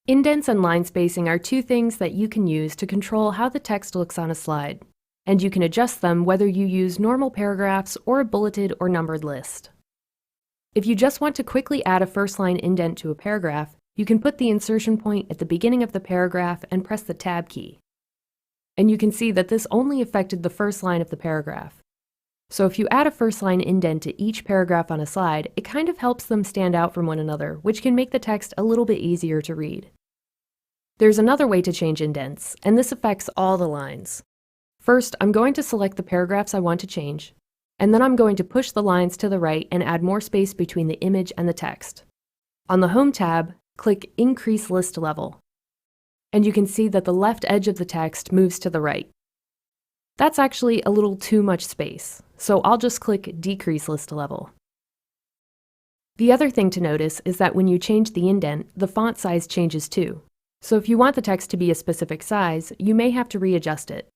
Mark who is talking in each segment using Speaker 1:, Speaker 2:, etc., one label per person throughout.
Speaker 1: Indents and line spacing are two things that you can use to control how the text looks on a slide, and you can adjust them whether you use normal paragraphs or a bulleted or numbered list. If you just want to quickly add a first-line indent to a paragraph, you can put the insertion point at the beginning of the paragraph and press the Tab key. And you can see that this only affected the first line of the paragraph. So if you add a first-line indent to each paragraph on a slide, it kind of helps them stand out from one another, which can make the text a little bit easier to read. There's another way to change indents, and this affects all the lines. First, I'm going to select the paragraphs I want to change, and then I'm going to push the lines to the right and add more space between the image and the text. On the Home tab, click Increase List Level, and you can see that the left edge of the text moves to the right. That's actually a little too much space, so I'll just click Decrease List Level. The other thing to notice is that when you change the indent, the font size changes too. So if you want the text to be a specific size, you may have to readjust it.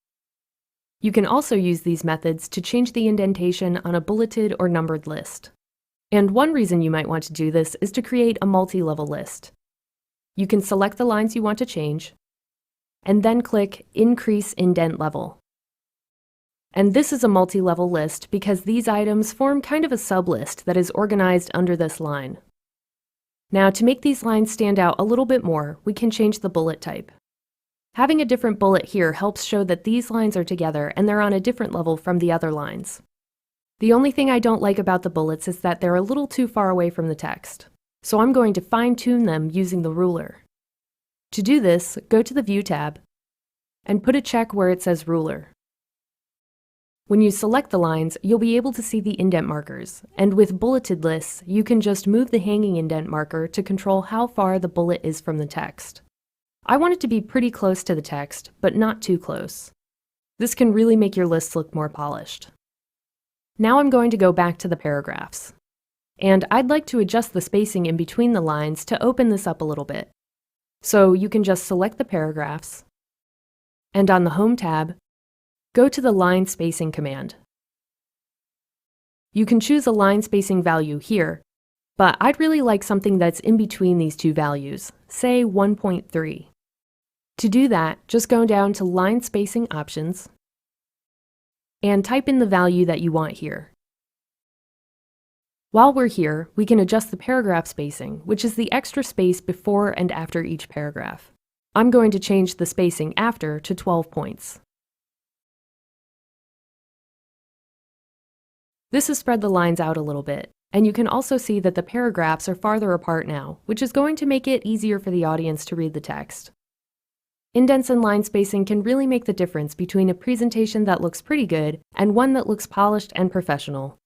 Speaker 1: You can also use these methods to change the indentation on a bulleted or numbered list. And one reason you might want to do this is to create a multi-level list. You can select the lines you want to change, and then click Increase Indent Level. And this is a multi-level list because these items form kind of a sublist that is organized under this line. Now, to make these lines stand out a little bit more, we can change the bullet type. Having a different bullet here helps show that these lines are together and they're on a different level from the other lines. The only thing I don't like about the bullets is that they're a little too far away from the text, so I'm going to fine-tune them using the ruler. To do this, go to the View tab and put a check where it says Ruler. When you select the lines, you'll be able to see the indent markers, and with bulleted lists, you can just move the hanging indent marker to control how far the bullet is from the text. I want it to be pretty close to the text, but not too close. This can really make your lists look more polished. Now I'm going to go back to the paragraphs. And I'd like to adjust the spacing in between the lines to open this up a little bit. So you can just select the paragraphs, and on the Home tab, go to the Line Spacing command. You can choose a line spacing value here, but I'd really like something that's in between these two values, say 1.3. To do that, just go down to Line Spacing Options and type in the value that you want here. While we're here, we can adjust the paragraph spacing, which is the extra space before and after each paragraph. I'm going to change the spacing after to 12 points. This has spread the lines out a little bit, and you can also see that the paragraphs are farther apart now, which is going to make it easier for the audience to read the text. Indents and line spacing can really make the difference between a presentation that looks pretty good and one that looks polished and professional.